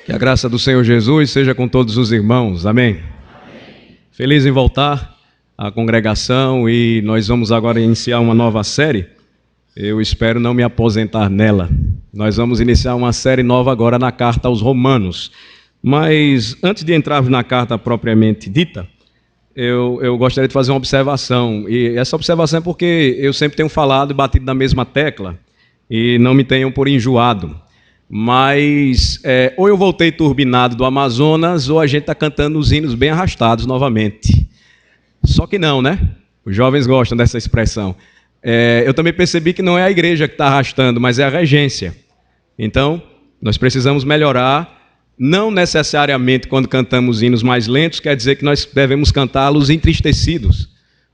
Que a graça do Senhor Jesus seja com todos os irmãos. Amém. Feliz em voltar à congregação e nós vamos agora iniciar uma nova série. Eu espero não me aposentar nela. Nós vamos iniciar uma série nova agora na carta aos Romanos. Mas antes de entrarmos na carta propriamente dita, eu gostaria de fazer uma observação. E essa observação é porque eu sempre tenho falado e batido na mesma tecla e não me tenham por enjoado. Mas ou eu voltei turbinado do Amazonas ou a gente está cantando os hinos bem arrastados novamente. Só que não, né? Os jovens gostam dessa expressão. Eu também percebi que não é a igreja que está arrastando, mas é a regência. Então, nós precisamos melhorar. Não necessariamente quando cantamos hinos mais lentos, quer dizer que nós devemos cantá-los entristecidos.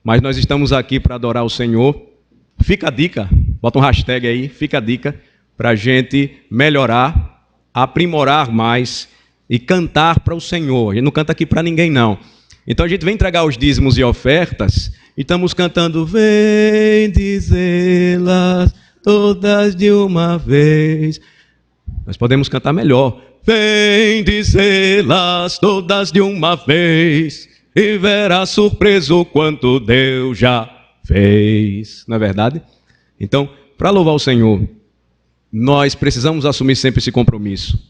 Mas nós estamos aqui para adorar o Senhor. Fica a dica, bota um hashtag aí, fica a dica, para a gente melhorar, aprimorar mais e cantar para o Senhor. A gente não canta aqui para ninguém, não. Então a gente vem entregar os dízimos e ofertas e estamos cantando: vem dizê-las todas de uma vez. Nós podemos cantar melhor. Vem dizê-las todas de uma vez e verás surpreso quanto Deus já fez. Não é verdade? Então, para louvar o Senhor, nós precisamos assumir sempre esse compromisso.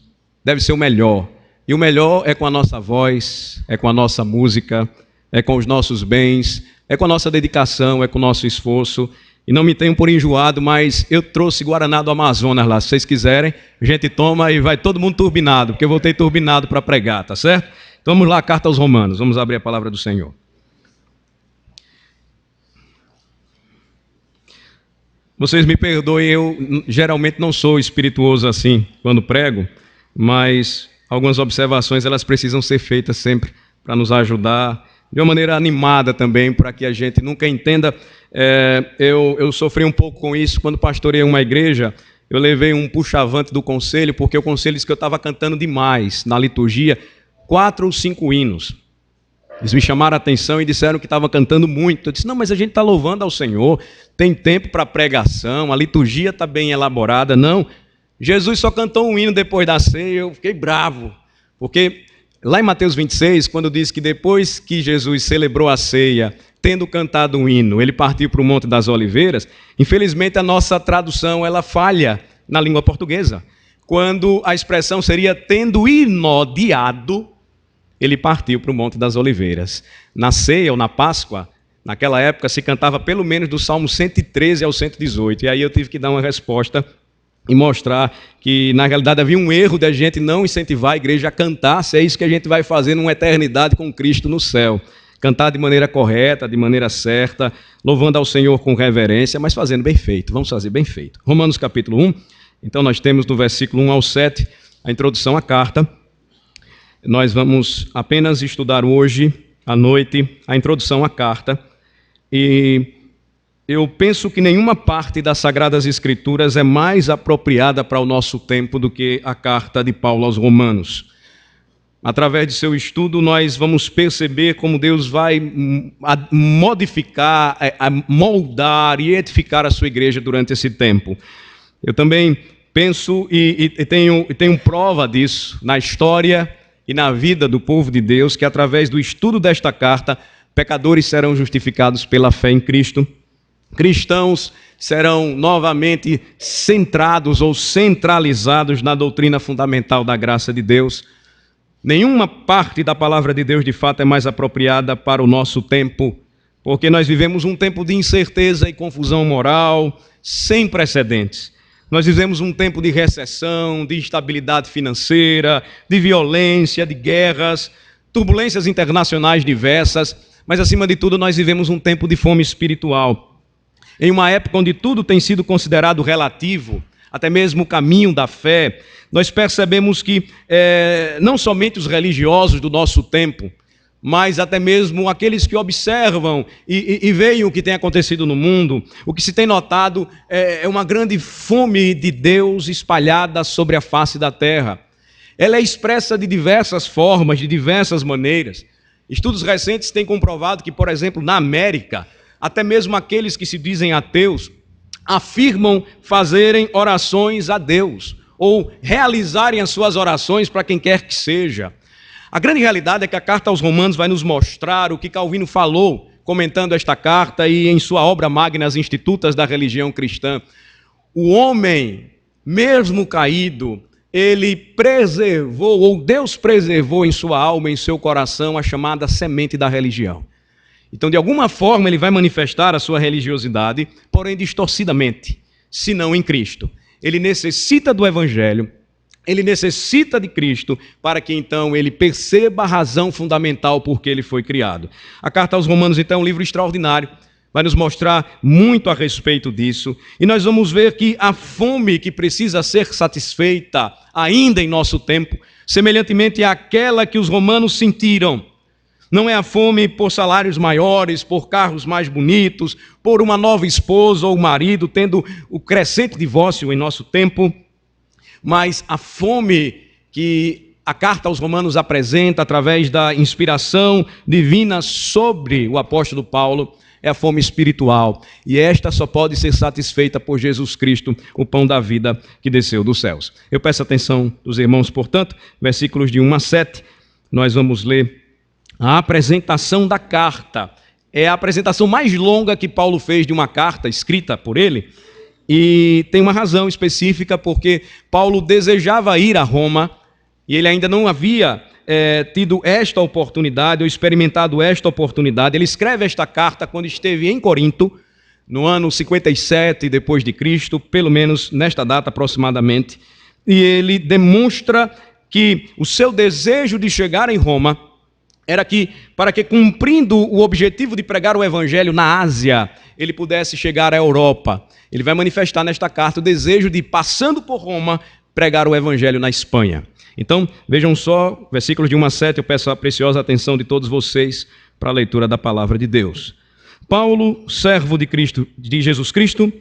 Deve ser o melhor. E o melhor é com a nossa voz, é com a nossa música, é com os nossos bens, é com a nossa dedicação, é com o nosso esforço. E não me tenham por enjoado, mas eu trouxe Guaraná do Amazonas lá. Se vocês quiserem, a gente toma e vai todo mundo turbinado, porque eu voltei turbinado para pregar, tá certo? Então vamos lá, carta aos Romanos. Vamos abrir a palavra do Senhor. Vocês me perdoem, eu geralmente não sou espirituoso assim quando prego, mas algumas observações elas precisam ser feitas sempre para nos ajudar, de uma maneira animada também, para que a gente nunca entenda. Eu sofri um pouco com isso quando pastorei uma igreja. Eu levei um puxavante do conselho, porque o conselho disse que eu estava cantando demais na liturgia, 4 ou 5 hinos. Eles me chamaram a atenção e disseram que estava cantando muito. Eu disse: não, mas a gente está louvando ao Senhor, tem tempo para pregação, a liturgia está bem elaborada. Não, Jesus só cantou um hino depois da ceia. Eu fiquei bravo, porque lá em Mateus 26, quando diz que depois que Jesus celebrou a ceia, tendo cantado um hino, ele partiu para o Monte das Oliveiras. Infelizmente a nossa tradução ela falha na língua portuguesa, quando a expressão seria tendo inodiado, ele partiu para o Monte das Oliveiras. Na ceia ou na Páscoa, naquela época se cantava pelo menos do Salmo 113 ao 118, e aí eu tive que dar uma resposta e mostrar que na realidade havia um erro de a gente não incentivar a igreja a cantar, se é isso que a gente vai fazer numa eternidade com Cristo no céu. Cantar de maneira correta, de maneira certa, louvando ao Senhor com reverência, mas fazendo bem feito. Vamos fazer bem feito. Romanos capítulo 1, então nós temos do versículo 1 ao 7 a introdução à carta. Nós vamos apenas estudar hoje à noite a introdução à carta. E eu penso que nenhuma parte das Sagradas Escrituras é mais apropriada para o nosso tempo do que a carta de Paulo aos Romanos. Através de seu estudo, nós vamos perceber como Deus vai modificar, moldar e edificar a sua igreja durante esse tempo. Eu também penso e tenho prova disso na história e na vida do povo de Deus, que através do estudo desta carta, pecadores serão justificados pela fé em Cristo. Cristãos serão novamente centrados ou centralizados na doutrina fundamental da graça de Deus. Nenhuma parte da palavra de Deus, de fato, é mais apropriada para o nosso tempo, porque nós vivemos um tempo de incerteza e confusão moral sem precedentes. Nós vivemos um tempo de recessão, de instabilidade financeira, de violência, de guerras, turbulências internacionais diversas, mas acima de tudo nós vivemos um tempo de fome espiritual. Em uma época onde tudo tem sido considerado relativo, até mesmo o caminho da fé, nós percebemos que não somente os religiosos do nosso tempo, mas até mesmo aqueles que observam e veem o que tem acontecido no mundo, o que se tem notado é uma grande fome de Deus espalhada sobre a face da terra. Ela é expressa de diversas formas, de diversas maneiras. Estudos recentes têm comprovado que, por exemplo, na América, até mesmo aqueles que se dizem ateus, afirmam fazerem orações a Deus, ou realizarem as suas orações para quem quer que seja. A grande realidade é que a carta aos Romanos vai nos mostrar o que Calvino falou, comentando esta carta e em sua obra magna, As Institutas da Religião Cristã. O homem, mesmo caído, ele preservou, ou Deus preservou em sua alma, em seu coração, a chamada semente da religião. Então, de alguma forma, ele vai manifestar a sua religiosidade, porém distorcidamente, se não em Cristo. Ele necessita do Evangelho, ele necessita de Cristo para que então ele perceba a razão fundamental por que ele foi criado. A carta aos Romanos então é um livro extraordinário, vai nos mostrar muito a respeito disso. E nós vamos ver que a fome que precisa ser satisfeita ainda em nosso tempo, semelhantemente àquela que os romanos sentiram, não é a fome por salários maiores, por carros mais bonitos, por uma nova esposa ou marido, tendo o crescente divórcio em nosso tempo, mas a fome que a carta aos Romanos apresenta através da inspiração divina sobre o apóstolo Paulo é a fome espiritual. E esta só pode ser satisfeita por Jesus Cristo, o pão da vida que desceu dos céus. Eu peço a atenção dos irmãos, portanto, versículos de 1 a 7, nós vamos ler a apresentação da carta. É a apresentação mais longa que Paulo fez de uma carta escrita por ele. E tem uma razão específica, porque Paulo desejava ir a Roma e ele ainda não havia tido esta oportunidade ou experimentado esta oportunidade. Ele escreve esta carta quando esteve em Corinto, no ano 57 depois de Cristo, pelo menos nesta data aproximadamente, e ele demonstra que o seu desejo de chegar em Roma era que, para que, cumprindo o objetivo de pregar o Evangelho na Ásia, ele pudesse chegar à Europa. Ele vai manifestar nesta carta o desejo de, passando por Roma, pregar o Evangelho na Espanha. Então, vejam só, versículos de 1 a 7, eu peço a preciosa atenção de todos vocês para a leitura da palavra de Deus. Paulo, servo de Cristo, de Jesus Cristo,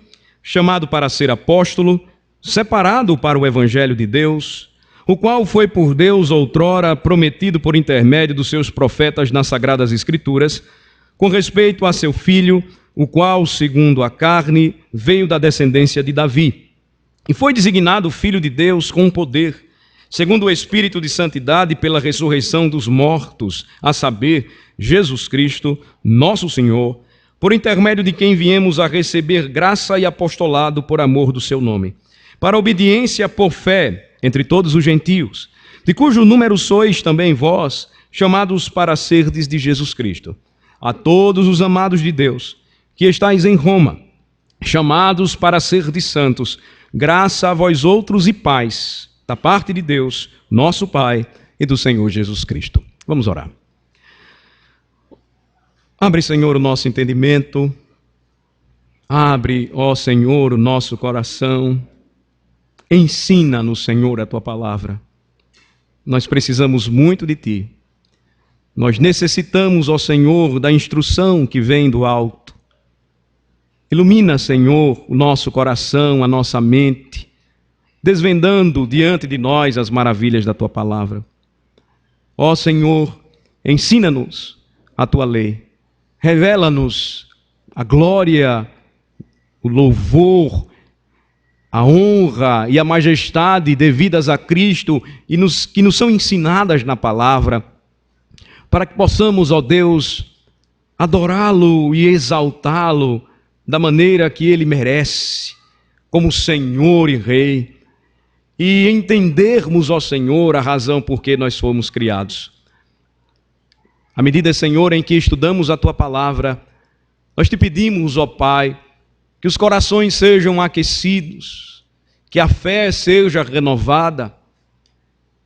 chamado para ser apóstolo, separado para o Evangelho de Deus, o qual foi por Deus outrora prometido por intermédio dos seus profetas nas Sagradas Escrituras, com respeito a seu filho, o qual, segundo a carne, veio da descendência de Davi, e foi designado Filho de Deus com poder, segundo o Espírito de santidade pela ressurreição dos mortos, a saber, Jesus Cristo, nosso Senhor, por intermédio de quem viemos a receber graça e apostolado por amor do seu nome, para obediência por fé entre todos os gentios, de cujo número sois também vós, chamados para serdes de Jesus Cristo. A todos os amados de Deus, que estáis em Roma, chamados para serdes santos, graça a vós outros e paz, da parte de Deus, nosso Pai, e do Senhor Jesus Cristo. Vamos orar. Abre, Senhor, o nosso entendimento. Abre, ó Senhor, o nosso coração. Ensina-nos, Senhor, a Tua palavra. Nós precisamos muito de Ti. Nós necessitamos, ó Senhor, da instrução que vem do alto. Ilumina, Senhor, o nosso coração, a nossa mente, desvendando diante de nós as maravilhas da Tua palavra. Ó Senhor, ensina-nos a Tua lei. Revela-nos a glória, o louvor, a honra e a majestade devidas a Cristo e que nos são ensinadas na palavra, para que possamos, ó Deus, adorá-lo e exaltá-lo da maneira que Ele merece, como Senhor e Rei, e entendermos, ó Senhor, a razão por que nós fomos criados. À medida, Senhor, em que estudamos a Tua palavra, nós Te pedimos, ó Pai, que os corações sejam aquecidos, que a fé seja renovada,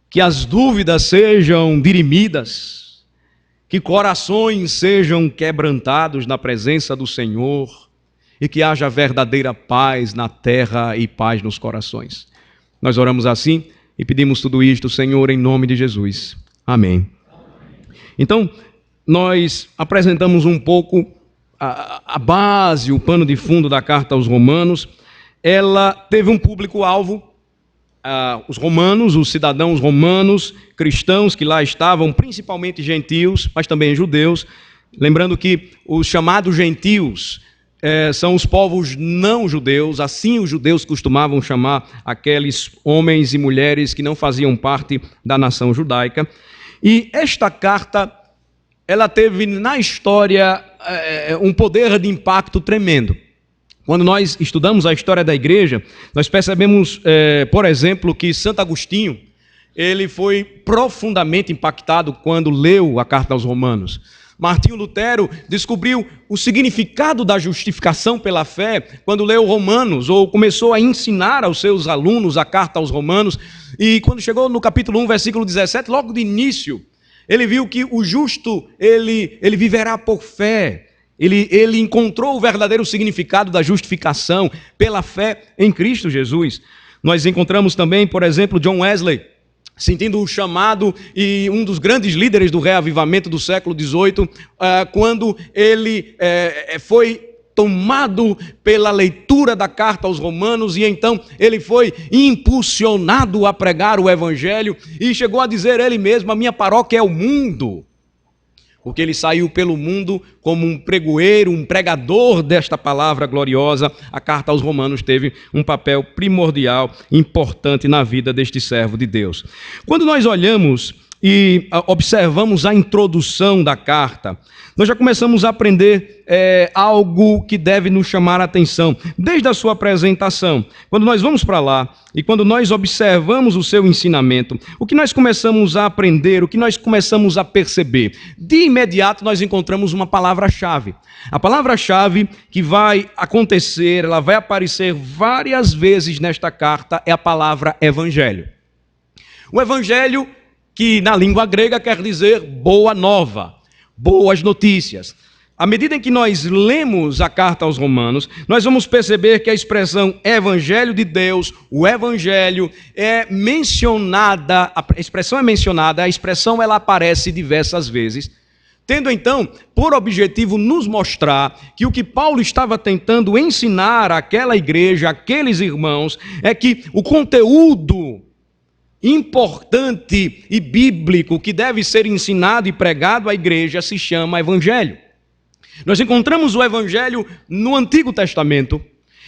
que as dúvidas sejam dirimidas, que corações sejam quebrantados na presença do Senhor e que haja verdadeira paz na terra e paz nos corações. Nós oramos assim e pedimos tudo isto, Senhor, em nome de Jesus. Amém. Então, nós apresentamos um pouco a base, o pano de fundo da carta aos Romanos. Ela teve um público-alvo, os romanos, os cidadãos romanos, cristãos que lá estavam, principalmente gentios, mas também judeus. Lembrando que os chamados gentios são os povos não judeus, assim os judeus costumavam chamar aqueles homens e mulheres que não faziam parte da nação judaica. E esta carta, ela teve na história um poder de impacto tremendo. Quando nós estudamos a história da igreja, nós percebemos, por exemplo, que Santo Agostinho, ele foi profundamente impactado quando leu a carta aos Romanos. Martinho Lutero descobriu o significado da justificação pela fé quando leu Romanos, ou começou a ensinar aos seus alunos a carta aos Romanos. E quando chegou no capítulo 1, versículo 17, logo de início, ele viu que o justo, ele viverá por fé. Ele encontrou o verdadeiro significado da justificação pela fé em Cristo Jesus. Nós encontramos também, por exemplo, John Wesley, sentindo o chamado, e um dos grandes líderes do reavivamento do século XVIII, quando ele foi tomado pela leitura da carta aos Romanos, e então ele foi impulsionado a pregar o Evangelho, e chegou a dizer ele mesmo: a minha paróquia é o mundo. Porque ele saiu pelo mundo como um pregoeiro, um pregador desta palavra gloriosa. A carta aos Romanos teve um papel primordial, importante na vida deste servo de Deus. Quando nós olhamos e observamos a introdução da carta, nós já começamos a aprender algo que deve nos chamar a atenção. Desde a sua apresentação, quando nós vamos para lá e quando nós observamos o seu ensinamento, o que nós começamos a aprender, o que nós começamos a perceber? De imediato nós encontramos uma palavra-chave. A palavra-chave que vai acontecer, ela vai aparecer várias vezes nesta carta, é a palavra evangelho. O evangelho, que na língua grega quer dizer boa nova, boas notícias. À medida em que nós lemos a carta aos Romanos, nós vamos perceber que a expressão evangelho de Deus, o evangelho, é mencionada, a expressão é mencionada, a expressão ela aparece diversas vezes, tendo então por objetivo nos mostrar que o que Paulo estava tentando ensinar àquela igreja, àqueles irmãos, é que o conteúdo importante e bíblico que deve ser ensinado e pregado à igreja se chama evangelho. Nós encontramos o evangelho no Antigo Testamento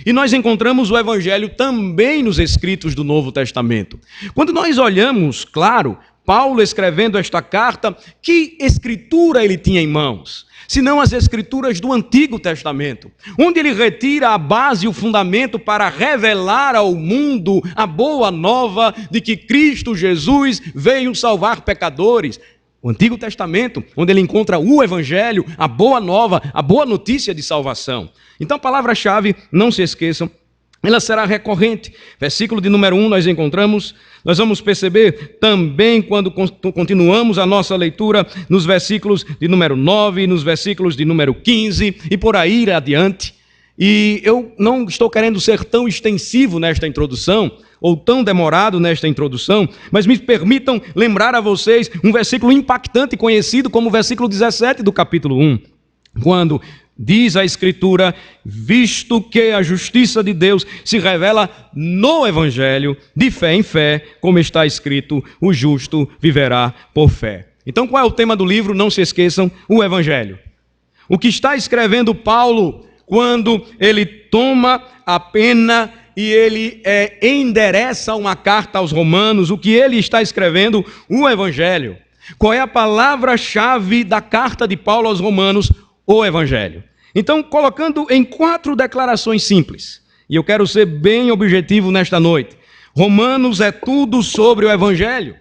e nós encontramos o evangelho também nos escritos do Novo Testamento. Quando nós olhamos, claro, Paulo escrevendo esta carta, que escritura ele tinha em mãos? Senão as escrituras do Antigo Testamento, onde ele retira a base e o fundamento para revelar ao mundo a boa nova de que Cristo Jesus veio salvar pecadores. O Antigo Testamento, onde ele encontra o Evangelho, a boa nova, a boa notícia de salvação. Então a palavra-chave, não se esqueçam, ela será recorrente. Versículo de número 1 nós encontramos, nós vamos perceber também quando continuamos a nossa leitura nos versículos de número 9, nos versículos de número 15 e por aí adiante. E eu não estou querendo ser tão extensivo nesta introdução, ou tão demorado nesta introdução, mas me permitam lembrar a vocês um versículo impactante conhecido como o versículo 17 do capítulo 1, quando diz a Escritura: visto que a justiça de Deus se revela no Evangelho, de fé em fé, como está escrito, o justo viverá por fé. Então qual é o tema do livro? Não se esqueçam, o Evangelho. O que está escrevendo Paulo quando ele toma a pena e ele endereça uma carta aos Romanos, o que ele está escrevendo? O Evangelho. Qual é a palavra-chave da carta de Paulo aos Romanos? O Evangelho. Então, colocando em 4 declarações simples, e eu quero ser bem objetivo nesta noite, Romanos é tudo sobre o Evangelho.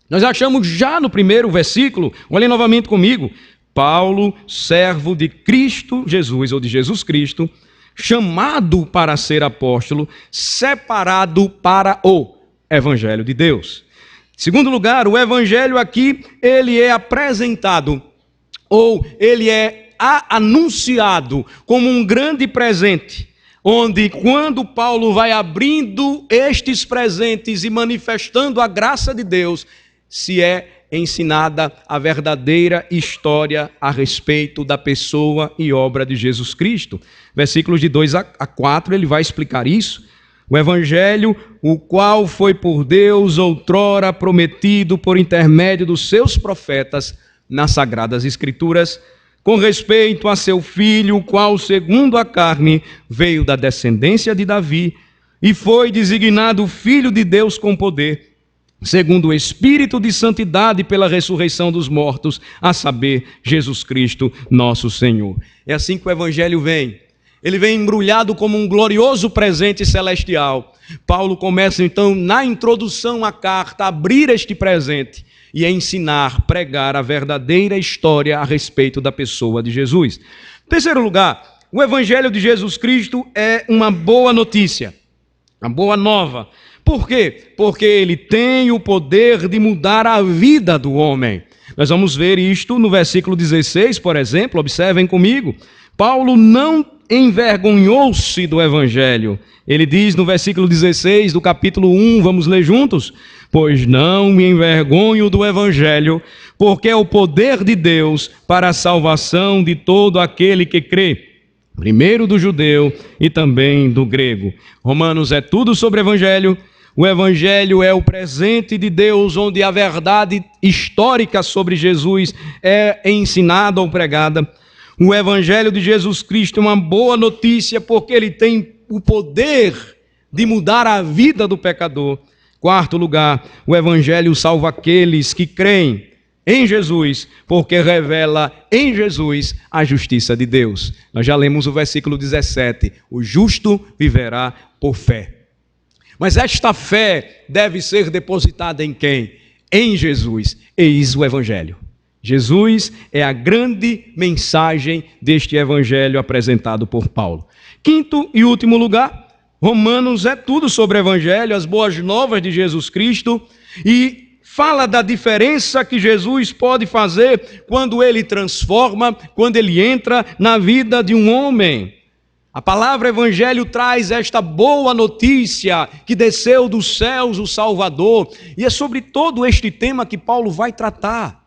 Nós achamos já no primeiro versículo, olhem novamente comigo, Paulo, servo de Cristo Jesus, ou de Jesus Cristo, chamado para ser apóstolo, separado para o Evangelho de Deus. Em segundo lugar, o Evangelho aqui, ele é apresentado, ou ele é anunciado como um grande presente, onde quando Paulo vai abrindo estes presentes e manifestando a graça de Deus, se é ensinada a verdadeira história a respeito da pessoa e obra de Jesus Cristo. Versículos de 2 a 4, ele vai explicar isso. O Evangelho, o qual foi por Deus outrora prometido por intermédio dos seus profetas nas Sagradas Escrituras, com respeito a seu filho, o qual, segundo a carne, veio da descendência de Davi, e foi designado Filho de Deus com poder, segundo o Espírito de santidade pela ressurreição dos mortos, a saber, Jesus Cristo, nosso Senhor. É assim que o Evangelho vem. Ele vem embrulhado como um glorioso presente celestial. Paulo começa então, na introdução à carta, a abrir este presente e a ensinar, pregar a verdadeira história a respeito da pessoa de Jesus. Em terceiro lugar, o Evangelho de Jesus Cristo é uma boa notícia, uma boa nova. Por quê? Porque ele tem o poder de mudar a vida do homem. Nós vamos ver isto no versículo 16, por exemplo, observem comigo. Paulo não envergonhou-se do Evangelho. Ele diz no versículo 16 do capítulo 1, vamos ler juntos? Pois não me envergonho do Evangelho, porque é o poder de Deus para a salvação de todo aquele que crê, primeiro do judeu e também do grego. Romanos é tudo sobre o Evangelho. O Evangelho é o presente de Deus, onde a verdade histórica sobre Jesus é ensinada ou pregada. O Evangelho de Jesus Cristo é uma boa notícia porque ele tem o poder de mudar a vida do pecador. Quarto lugar, o Evangelho salva aqueles que creem em Jesus, porque revela em Jesus a justiça de Deus. Nós já lemos o versículo 17, o justo viverá por fé. Mas esta fé deve ser depositada em quem? Em Jesus. Eis o Evangelho. Jesus é a grande mensagem deste Evangelho apresentado por Paulo. Quinto e último lugar, Romanos é tudo sobre o Evangelho, as boas novas de Jesus Cristo, e fala da diferença que Jesus pode fazer quando ele transforma, quando ele entra na vida de um homem. A palavra Evangelho traz esta boa notícia que desceu dos céus o Salvador, e é sobre todo este tema que Paulo vai tratar.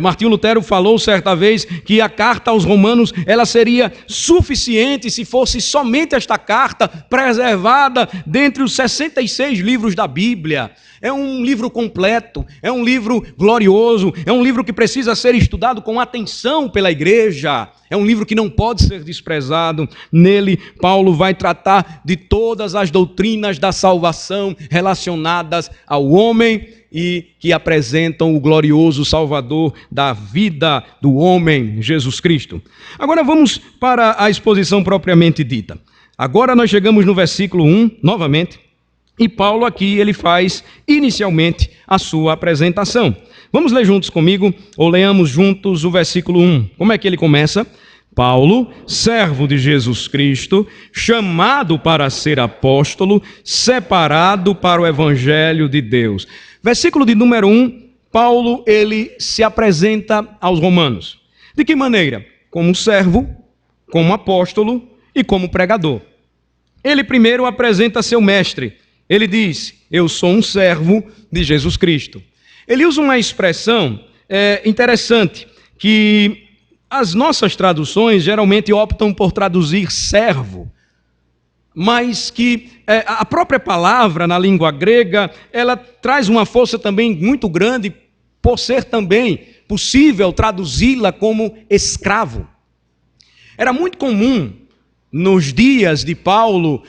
Martinho Lutero falou certa vez que a carta aos Romanos ela seria suficiente se fosse somente esta carta preservada dentre os 66 livros da Bíblia. É um livro completo, é um livro glorioso, é um livro que precisa ser estudado com atenção pela igreja, é um livro que não pode ser desprezado. Nele, Paulo vai tratar de todas as doutrinas da salvação relacionadas ao homem e que apresentam o glorioso Salvador da vida do homem, Jesus Cristo. Agora vamos para a exposição propriamente dita. Agora nós chegamos no versículo 1, novamente, e Paulo aqui ele faz inicialmente a sua apresentação. Vamos ler juntos comigo, ou leamos juntos o versículo 1. Como é que ele começa? Paulo, servo de Jesus Cristo, chamado para ser apóstolo, separado para o Evangelho de Deus. Versículo de número 1, Paulo ele se apresenta aos romanos. De que maneira? Como servo, como apóstolo e como pregador. Ele primeiro apresenta seu mestre. Ele diz, eu sou um servo de Jesus Cristo. Ele usa uma expressão interessante, que as nossas traduções geralmente optam por traduzir servo, mas que a própria palavra na língua grega, ela traz uma força também muito grande, por ser também possível traduzi-la como escravo. Era muito comum, nos dias de Paulo,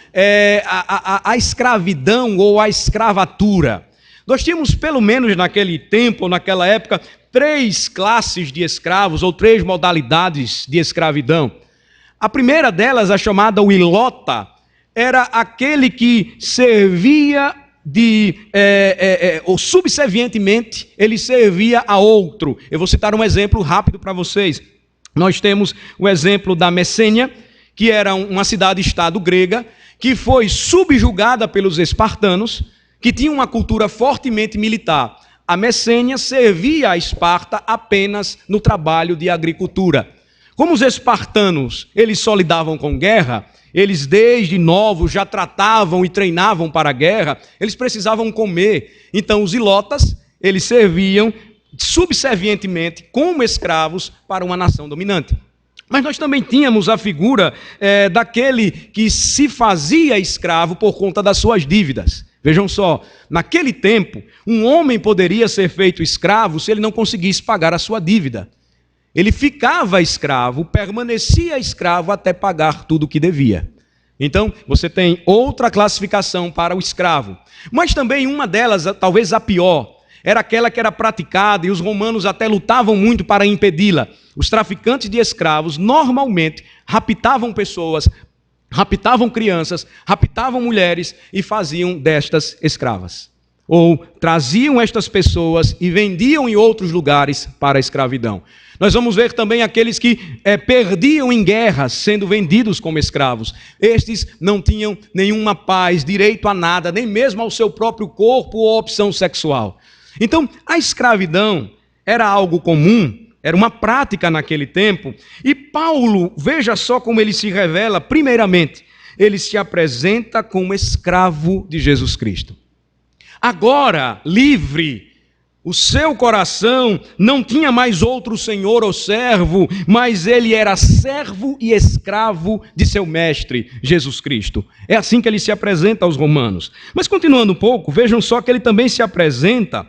a escravidão ou a escravatura. Nós tínhamos, pelo menos naquele tempo, naquela época, 3 classes de escravos, ou 3 modalidades de escravidão. A primeira delas, a chamada wilota, era aquele que servia ou subservientemente, ele servia a outro. Eu vou citar um exemplo rápido para vocês. Nós temos o exemplo da Messênia, que era uma cidade-estado grega, que foi subjugada pelos espartanos, que tinha uma cultura fortemente militar. A Messênia servia a Esparta apenas no trabalho de agricultura. Como os espartanos, eles só lidavam com guerra, eles desde novos já tratavam e treinavam para a guerra, eles precisavam comer. Então os ilotas, eles serviam subservientemente como escravos para uma nação dominante. Mas nós também tínhamos a figura daquele que se fazia escravo por conta das suas dívidas. Vejam só, naquele tempo, um homem poderia ser feito escravo se ele não conseguisse pagar a sua dívida. Ele ficava escravo, permanecia escravo até pagar tudo o que devia. Então, você tem outra classificação para o escravo. Mas também uma delas, talvez a pior, era aquela que era praticada e os romanos até lutavam muito para impedi-la. Os traficantes de escravos normalmente raptavam pessoas, raptavam crianças, raptavam mulheres e faziam destas escravas. Ou traziam estas pessoas e vendiam em outros lugares para a escravidão. Nós vamos ver também aqueles que perdiam em guerras, sendo vendidos como escravos. Estes não tinham nenhuma paz, direito a nada, nem mesmo ao seu próprio corpo ou opção sexual. Então, a escravidão era algo comum, era uma prática naquele tempo. E Paulo, veja só como ele se revela. Primeiramente, ele se apresenta como escravo de Jesus Cristo. Agora, livre, o seu coração não tinha mais outro senhor ou servo, mas ele era servo e escravo de seu mestre, Jesus Cristo. É assim que ele se apresenta aos romanos. Mas continuando um pouco, vejam só que ele também se apresenta,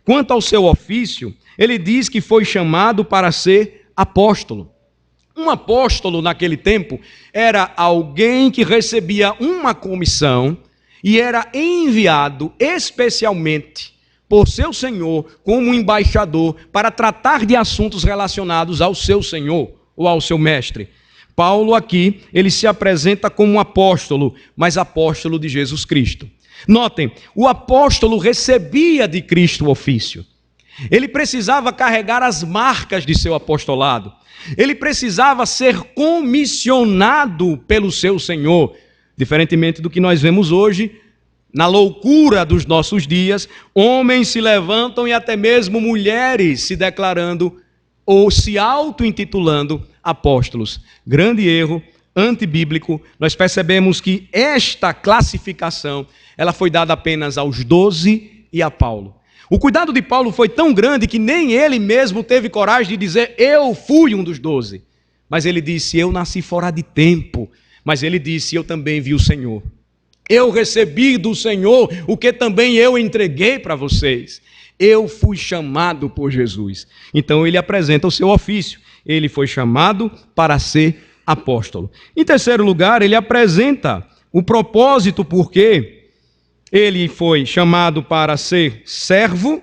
quanto ao seu ofício, ele diz que foi chamado para ser apóstolo. Um apóstolo naquele tempo era alguém que recebia uma comissão e era enviado especialmente por seu senhor como embaixador para tratar de assuntos relacionados ao seu senhor ou ao seu mestre. Paulo aqui, ele se apresenta como um apóstolo, mas apóstolo de Jesus Cristo. Notem, o apóstolo recebia de Cristo o ofício. Ele precisava carregar as marcas de seu apostolado. Ele precisava ser comissionado pelo seu Senhor. Diferentemente do que nós vemos hoje, na loucura dos nossos dias, homens se levantam e até mesmo mulheres se declarando ou se auto-intitulando apóstolos. Grande erro, antibíblico. Nós percebemos que esta classificação, ela foi dada apenas aos 12 e a Paulo. O cuidado de Paulo foi tão grande que nem ele mesmo teve coragem de dizer, eu fui um dos 12. Mas ele disse, eu nasci fora de tempo. Mas ele disse, eu também vi o Senhor. Eu recebi do Senhor o que também eu entreguei para vocês. Eu fui chamado por Jesus. Então ele apresenta o seu ofício. Ele foi chamado para ser apóstolo. Em terceiro lugar, ele apresenta o propósito porque ele foi chamado para ser servo,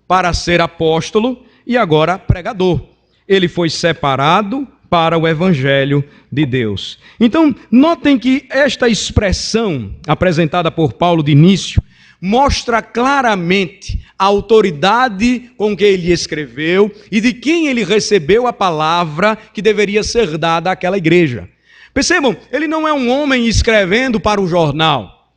para ser apóstolo e agora pregador. Ele foi separado para o evangelho de Deus. Então, notem que esta expressão apresentada por Paulo de início mostra claramente a autoridade com que ele escreveu e de quem ele recebeu a palavra que deveria ser dada àquela igreja. Percebam, ele não é um homem escrevendo para o jornal.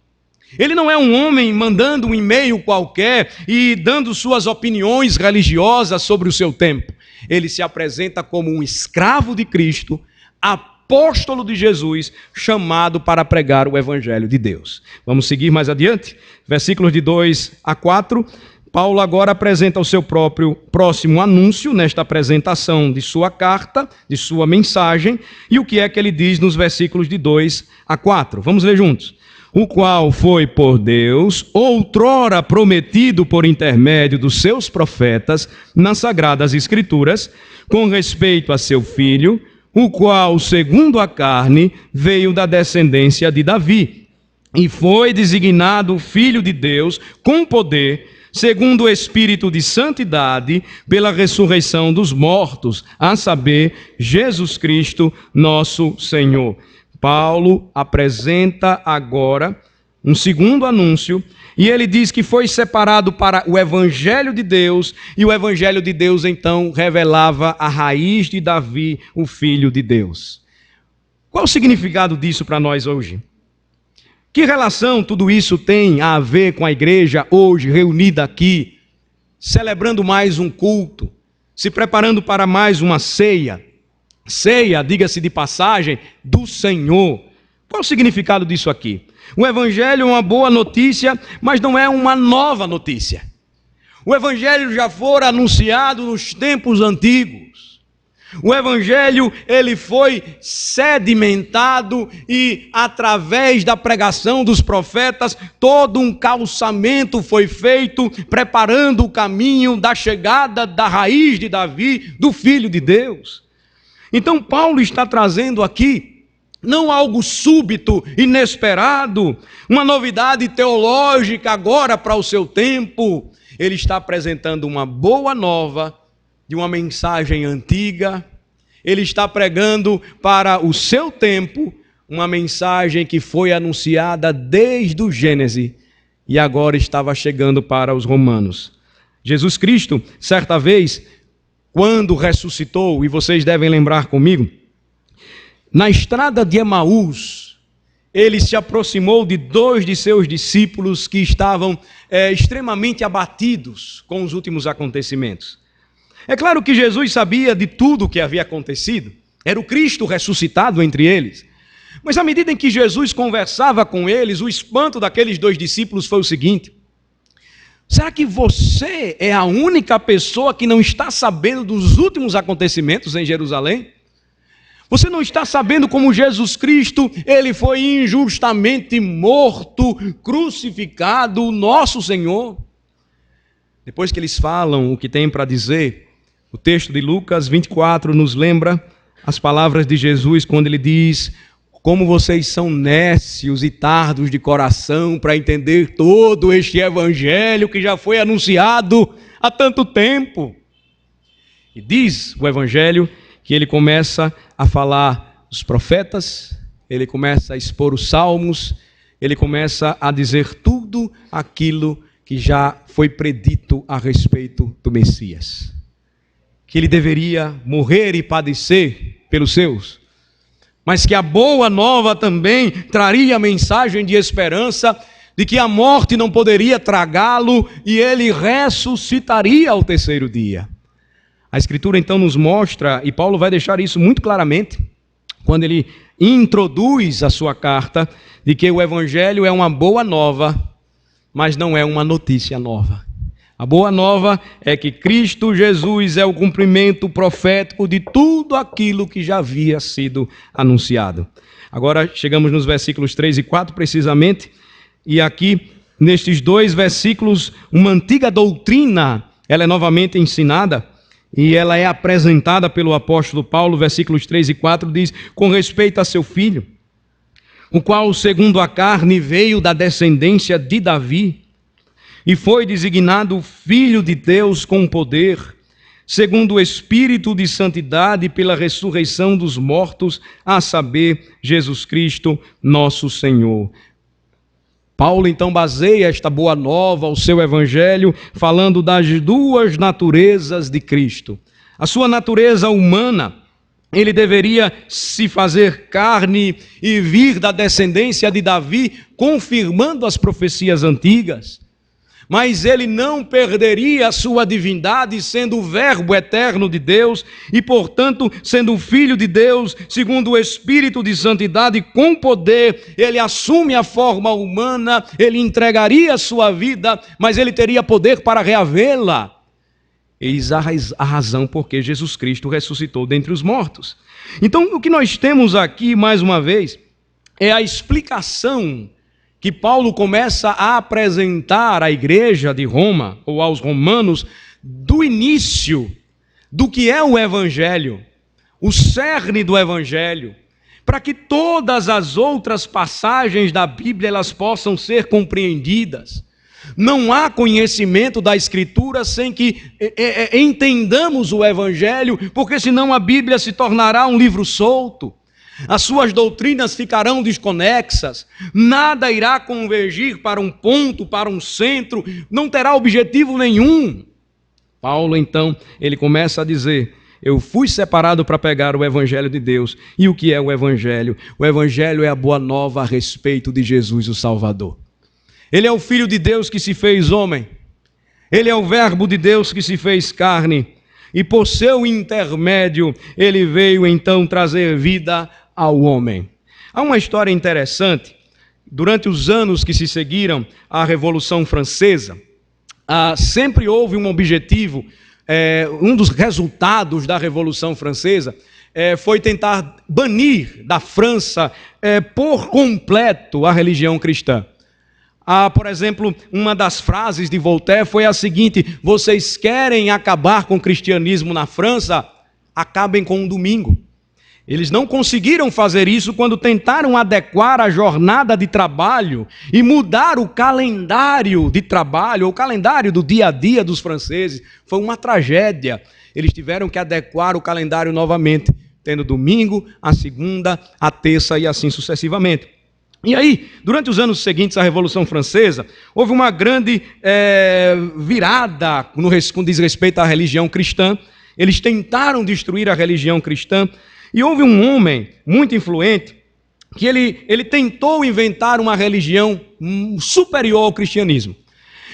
Ele não é um homem mandando um e-mail qualquer e dando suas opiniões religiosas sobre o seu tempo. Ele se apresenta como um escravo de Cristo, apóstolo de Jesus, chamado para pregar o evangelho de Deus. Vamos seguir mais adiante? Versículos de 2 a 4. Paulo agora apresenta o seu próprio próximo anúncio nesta apresentação de sua carta, de sua mensagem. E o que é que ele diz nos versículos de 2 a 4? Vamos ler juntos. O qual foi por Deus, outrora prometido por intermédio dos seus profetas nas sagradas escrituras, com respeito a seu filho, o qual, segundo a carne, veio da descendência de Davi, e foi designado Filho de Deus com poder, segundo o Espírito de santidade, pela ressurreição dos mortos, a saber, Jesus Cristo, nosso Senhor. Paulo apresenta agora um segundo anúncio, e ele diz que foi separado para o Evangelho de Deus, e o Evangelho de Deus então revelava a raiz de Davi, o Filho de Deus. Qual o significado disso para nós hoje? Que relação tudo isso tem a ver com a igreja hoje reunida aqui, celebrando mais um culto, se preparando para mais uma ceia? Ceia, diga-se de passagem, do Senhor. Qual o significado disso aqui? O Evangelho é uma boa notícia, mas não é uma nova notícia. O Evangelho já fora anunciado nos tempos antigos. O evangelho, ele foi sedimentado e através da pregação dos profetas, todo um calçamento foi feito, preparando o caminho da chegada da raiz de Davi, do Filho de Deus. Então Paulo está trazendo aqui, não algo súbito, inesperado, uma novidade teológica agora para o seu tempo. Ele está apresentando uma boa nova de uma mensagem antiga. Ele está pregando para o seu tempo uma mensagem que foi anunciada desde o Gênesis e agora estava chegando para os romanos. Jesus Cristo, certa vez, quando ressuscitou, e vocês devem lembrar comigo, na estrada de Emaús, ele se aproximou de 2 de seus discípulos que estavam extremamente abatidos com os últimos acontecimentos. É claro que Jesus sabia de tudo o que havia acontecido, era o Cristo ressuscitado entre eles. Mas à medida em que Jesus conversava com eles, o espanto daqueles 2 discípulos foi o seguinte: será que você é a única pessoa que não está sabendo dos últimos acontecimentos em Jerusalém? Você não está sabendo como Jesus Cristo, ele foi injustamente morto, crucificado, o nosso Senhor? Depois que eles falam o que têm para dizer, o texto de Lucas 24 nos lembra as palavras de Jesus quando ele diz: como vocês são nécios e tardos de coração para entender todo este evangelho que já foi anunciado há tanto tempo. E diz o evangelho que ele começa a falar dos profetas, ele começa a expor os salmos, ele começa a dizer tudo aquilo que já foi predito a respeito do Messias. Que ele deveria morrer e padecer pelos seus, mas que a boa nova também traria a mensagem de esperança de que a morte não poderia tragá-lo e ele ressuscitaria ao terceiro dia. A Escritura então nos mostra, e Paulo vai deixar isso muito claramente, quando ele introduz a sua carta, de que o Evangelho é uma boa nova, mas não é uma notícia nova. A boa nova é que Cristo Jesus é o cumprimento profético de tudo aquilo que já havia sido anunciado. Agora chegamos nos versículos 3 e 4 precisamente, e aqui nestes 2 versículos uma antiga doutrina, ela é novamente ensinada, e ela é apresentada pelo apóstolo Paulo. Versículos 3 e 4 diz: com respeito a seu filho, o qual segundo a carne veio da descendência de Davi, e foi designado Filho de Deus com poder, segundo o Espírito de santidade, pela ressurreição dos mortos, a saber, Jesus Cristo, nosso Senhor. Paulo então baseia esta boa nova, o seu evangelho, falando das 2 naturezas de Cristo. A sua natureza humana, ele deveria se fazer carne e vir da descendência de Davi, confirmando as profecias antigas. Mas ele não perderia a sua divindade, sendo o Verbo eterno de Deus e, portanto, sendo o Filho de Deus, segundo o Espírito de santidade, com poder. Ele assume a forma humana, ele entregaria a sua vida, mas ele teria poder para reavê-la. Eis a razão porque Jesus Cristo ressuscitou dentre os mortos. Então, o que nós temos aqui, mais uma vez, é a explicação que Paulo começa a apresentar à igreja de Roma, ou aos romanos, do início do que é o Evangelho, o cerne do Evangelho, para que todas as outras passagens da Bíblia elas possam ser compreendidas. Não há conhecimento da Escritura sem que entendamos o Evangelho, porque senão a Bíblia se tornará um livro solto. As suas doutrinas ficarão desconexas, nada irá convergir para um ponto, para um centro, não terá objetivo nenhum. Paulo, então, ele começa a dizer: eu fui separado para pegar o Evangelho de Deus. E o que é o Evangelho? O Evangelho é a boa nova a respeito de Jesus, o Salvador. Ele é o Filho de Deus que se fez homem. Ele é o Verbo de Deus que se fez carne. E por seu intermédio, ele veio então trazer vida ao homem. Há uma história interessante. Durante os anos que se seguiram à Revolução Francesa, sempre houve um objetivo um dos resultados da Revolução Francesa foi tentar banir da França por completo a religião cristã. Por exemplo, uma das frases de Voltaire foi a seguinte: vocês querem acabar com o cristianismo na França? Acabem com um domingo. Eles não conseguiram fazer isso quando tentaram adequar a jornada de trabalho e mudar o calendário de trabalho, o calendário do dia a dia dos franceses. Foi uma tragédia. Eles tiveram que adequar o calendário novamente, tendo domingo, a segunda, a terça e assim sucessivamente. E aí, durante os anos seguintes à Revolução Francesa, houve uma grande virada com diz respeito à religião cristã. Eles tentaram destruir a religião cristã. E houve um homem muito influente que ele tentou inventar uma religião superior ao cristianismo.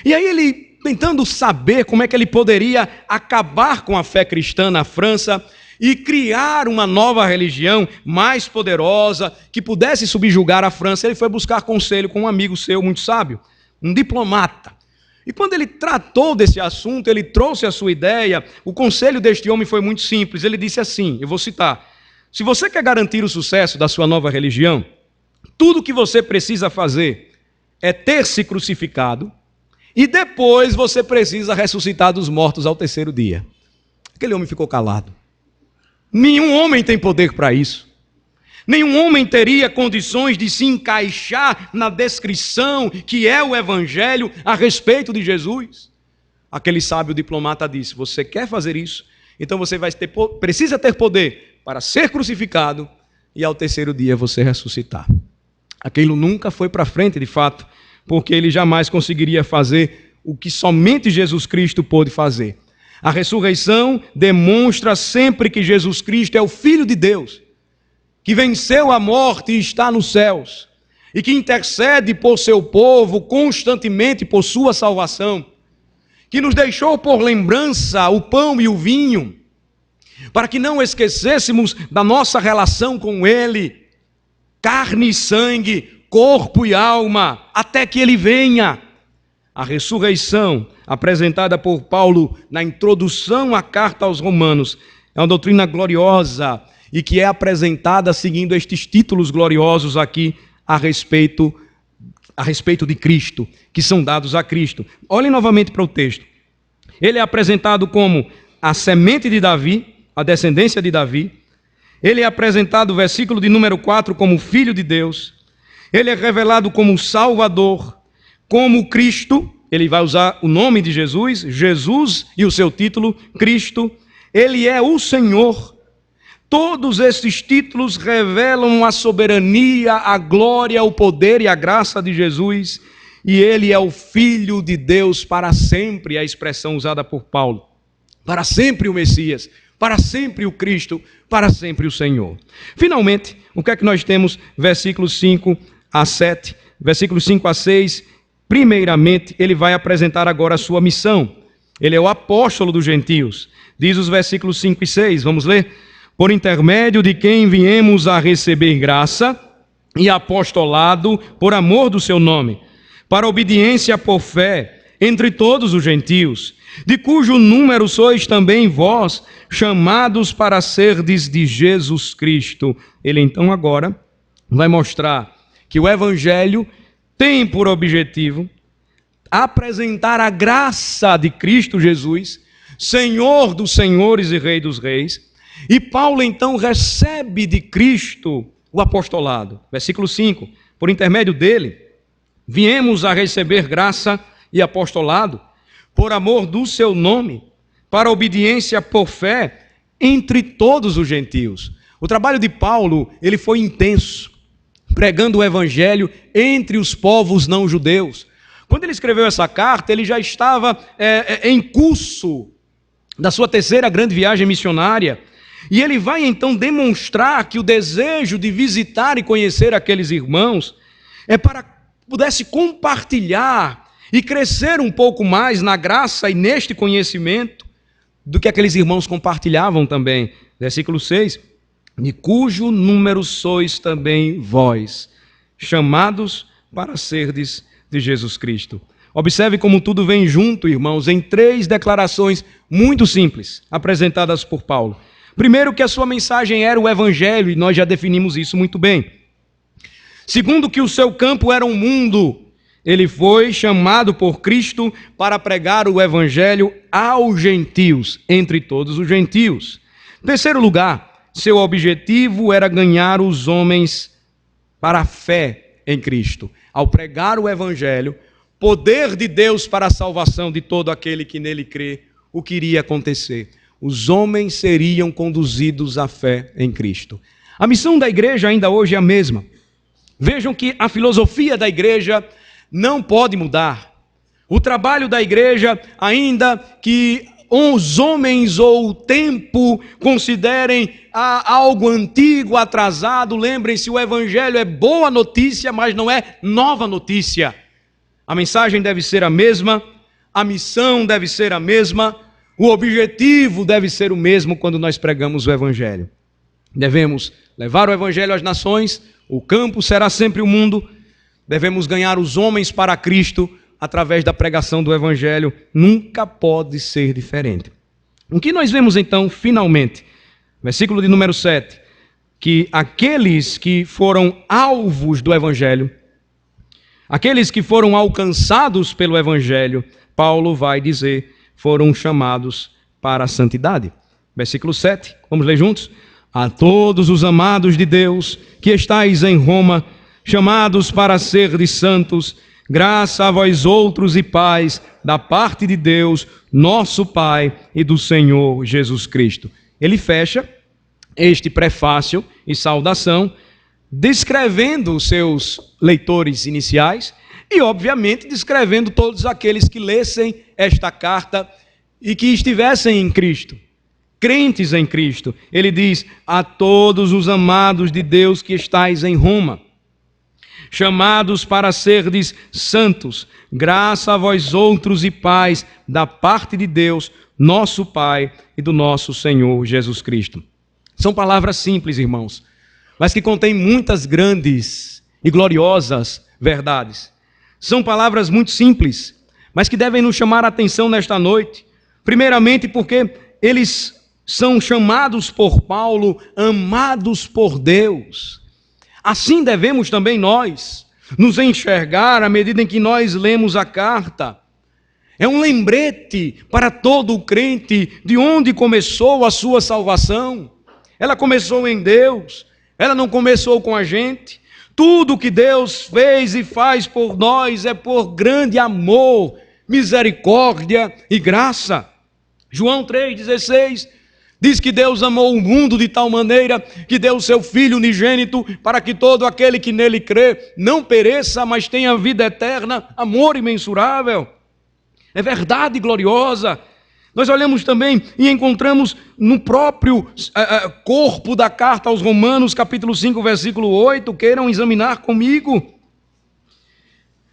E aí ele, tentando saber como é que ele poderia acabar com a fé cristã na França e criar uma nova religião mais poderosa que pudesse subjugar a França, ele foi buscar conselho com um amigo seu muito sábio, um diplomata. E quando ele tratou desse assunto, ele trouxe a sua ideia. O conselho deste homem foi muito simples. Ele disse assim, eu vou citar: se você quer garantir o sucesso da sua nova religião, tudo o que você precisa fazer é ter se crucificado e depois você precisa ressuscitar dos mortos ao terceiro dia. Aquele homem ficou calado. Nenhum homem tem poder para isso. Nenhum homem teria condições de se encaixar na descrição que é o Evangelho a respeito de Jesus. Aquele sábio diplomata disse: você quer fazer isso? Então você precisa ter poder para ser crucificado e ao terceiro dia você ressuscitar. Aquilo nunca foi para frente de fato, porque ele jamais conseguiria fazer o que somente Jesus Cristo pôde fazer. A ressurreição demonstra sempre que Jesus Cristo é o Filho de Deus, que venceu a morte e está nos céus, e que intercede por seu povo constantemente por sua salvação, que nos deixou por lembrança o pão e o vinho, para que não esquecêssemos da nossa relação com Ele, carne e sangue, corpo e alma, até que Ele venha. A ressurreição, apresentada por Paulo na introdução à carta aos Romanos, é uma doutrina gloriosa e que é apresentada seguindo estes títulos gloriosos aqui a respeito de Cristo, que são dados a Cristo. Olhem novamente para o texto. Ele é apresentado como a semente de Davi, a descendência de Davi. Ele é apresentado, versículo de número 4, como Filho de Deus. Ele é revelado como Salvador, como Cristo. Ele vai usar o nome de Jesus, Jesus e o seu título, Cristo. Ele é o Senhor. Todos esses títulos revelam a soberania, a glória, o poder e a graça de Jesus. E Ele é o Filho de Deus para sempre, a expressão usada por Paulo. Para sempre o Messias, para sempre o Cristo, para sempre o Senhor. Finalmente, o que é que nós temos? Versículos 5 a 7, versículos 5 a 6. Primeiramente, ele vai apresentar agora a sua missão. Ele é o apóstolo dos gentios. Diz os versículos 5 e 6, vamos ler? Por intermédio de quem viemos a receber graça e apostolado por amor do seu nome, para obediência por fé entre todos os gentios, de cujo número sois também vós, chamados para serdes de Jesus Cristo. Ele então agora vai mostrar que o Evangelho tem por objetivo apresentar a graça de Cristo Jesus, Senhor dos senhores e Rei dos reis. E Paulo então recebe de Cristo o apostolado. Versículo 5, por intermédio dele, viemos a receber graça e apostolado, por amor do seu nome, para obediência por fé entre todos os gentios. O trabalho de Paulo, ele foi intenso, pregando o evangelho entre os povos não judeus. Quando ele escreveu essa carta, ele já estava em curso da sua terceira grande viagem missionária, e ele vai então demonstrar que o desejo de visitar e conhecer aqueles irmãos é para que pudesse compartilhar e crescer um pouco mais na graça e neste conhecimento do que aqueles irmãos compartilhavam também. Versículo 6, de cujo número sois também vós, chamados para serdes de Jesus Cristo. Observe como tudo vem junto, irmãos, em 3 declarações muito simples, apresentadas por Paulo. Primeiro, que a sua mensagem era o Evangelho, e nós já definimos isso muito bem. Segundo, que o seu campo era o mundo. Ele foi chamado por Cristo para pregar o Evangelho aos gentios, entre todos os gentios. Terceiro lugar, seu objetivo era ganhar os homens para a fé em Cristo. Ao pregar o Evangelho, poder de Deus para a salvação de todo aquele que nele crê, o que iria acontecer? Os homens seriam conduzidos à fé em Cristo. A missão da igreja ainda hoje é a mesma. Vejam que a filosofia da igreja não pode mudar. O trabalho da igreja, ainda que os homens ou o tempo considerem algo antigo, atrasado, lembrem-se, o Evangelho é boa notícia, mas não é nova notícia. A mensagem deve ser a mesma, a missão deve ser a mesma, o objetivo deve ser o mesmo quando nós pregamos o Evangelho. Devemos levar o Evangelho às nações, o campo será sempre o mundo, devemos ganhar os homens para Cristo através da pregação do Evangelho, nunca pode ser diferente. O que nós vemos então, finalmente, versículo de número 7, que aqueles que foram alvos do Evangelho, aqueles que foram alcançados pelo Evangelho, Paulo vai dizer, foram chamados para a santidade. Versículo 7, vamos ler juntos? A todos os amados de Deus que estáis em Roma, chamados para serdes santos, graça a vós outros e paz da parte de Deus, nosso Pai e do Senhor Jesus Cristo. Ele fecha este prefácio e saudação descrevendo os seus leitores iniciais e, obviamente, descrevendo todos aqueles que lessem esta carta e que estivessem em Cristo, crentes em Cristo. Ele diz, a todos os amados de Deus que estáis em Roma, chamados para serdes santos, graça a vós outros e paz da parte de Deus, nosso Pai e do nosso Senhor Jesus Cristo. São palavras simples, irmãos, mas que contêm muitas grandes e gloriosas verdades. São palavras muito simples, mas que devem nos chamar a atenção nesta noite. Primeiramente porque eles são chamados por Paulo, amados por Deus. Assim devemos também nós nos enxergar à medida em que nós lemos a carta. É um lembrete para todo o crente de onde começou a sua salvação. Ela começou em Deus, ela não começou com a gente. Tudo que Deus fez e faz por nós é por grande amor, misericórdia e graça. João 3,16 diz que Deus amou o mundo de tal maneira que deu o seu Filho unigênito para que todo aquele que nele crê não pereça, mas tenha vida eterna, amor imensurável. É verdade gloriosa. Nós olhamos também e encontramos no próprio corpo da carta aos Romanos, capítulo 5, versículo 8, queiram examinar comigo.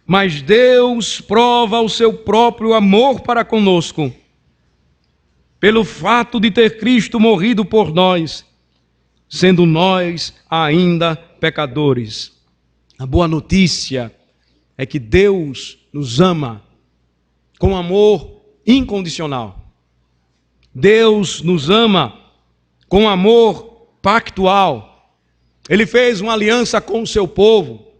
Mas Deus prova o seu próprio amor para conosco, pelo fato de ter Cristo morrido por nós, sendo nós ainda pecadores. A boa notícia é que Deus nos ama com amor incondicional. Deus nos ama com amor pactual. Ele fez uma aliança com o seu povo.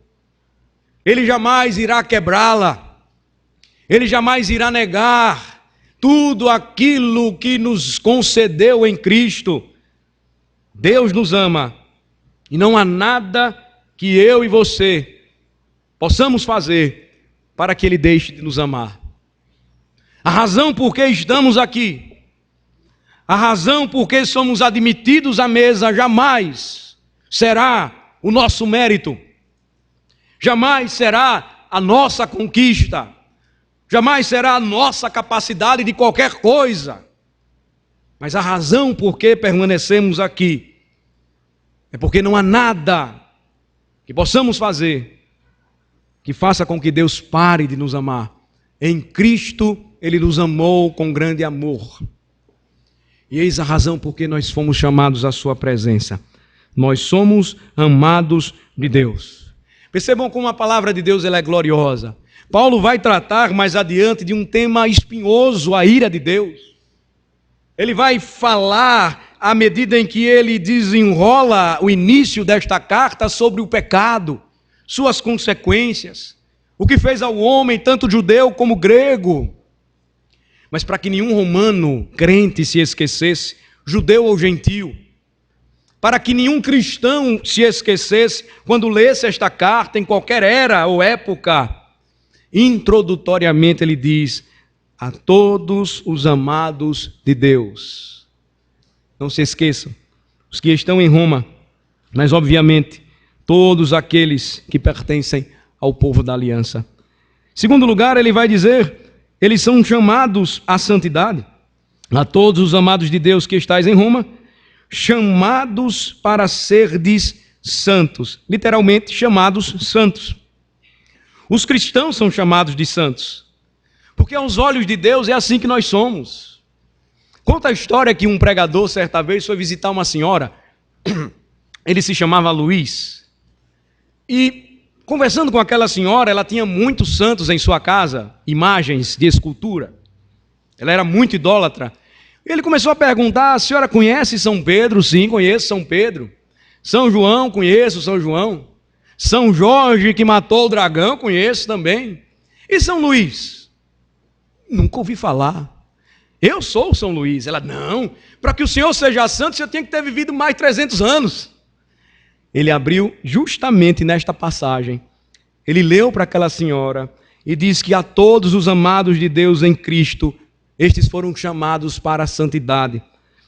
Ele jamais irá quebrá-la. Ele jamais irá negar tudo aquilo que nos concedeu em Cristo. Deus nos ama e não há nada que eu e você possamos fazer para que Ele deixe de nos amar. A razão por que estamos aqui, a razão por que somos admitidos à mesa jamais será o nosso mérito, jamais será a nossa conquista, jamais será a nossa capacidade de qualquer coisa. Mas a razão por que permanecemos aqui é porque não há nada que possamos fazer que faça com que Deus pare de nos amar. Em Cristo Ele nos amou com grande amor. E eis a razão por que nós fomos chamados à sua presença. Nós somos amados de Deus. Percebam como a palavra de Deus ela é gloriosa. Paulo vai tratar mais adiante de um tema espinhoso, a ira de Deus. Ele vai falar, à medida em que ele desenrola o início desta carta, sobre o pecado, suas consequências, o que fez ao homem, tanto judeu como grego. Mas para que nenhum romano crente se esquecesse, judeu ou gentio, para que nenhum cristão se esquecesse, quando lesse esta carta, em qualquer era ou época, introdutoriamente ele diz: a todos os amados de Deus. Não se esqueçam, os que estão em Roma, mas obviamente todos aqueles que pertencem ao povo da aliança. Em segundo lugar, ele vai dizer, eles são chamados à santidade. A todos os amados de Deus que estáis em Roma, chamados para serdes santos. Literalmente, chamados santos. Os cristãos são chamados de santos, porque aos olhos de Deus é assim que nós somos. Conta a história que um pregador certa vez foi visitar uma senhora, ele se chamava Luiz, e conversando com aquela senhora, ela tinha muitos santos em sua casa, imagens de escultura, ela era muito idólatra. Ele começou a perguntar: a senhora conhece São Pedro? Sim, conheço São Pedro. São João? Conheço São João. São Jorge, que matou o dragão? Conheço também. E São Luís? Nunca ouvi falar. Eu sou São Luís. Ela: não, para que o senhor seja santo, você tinha que ter vivido mais 300 anos. Ele abriu justamente nesta passagem. Ele leu para aquela senhora e diz que a todos os amados de Deus em Cristo, estes foram chamados para a santidade,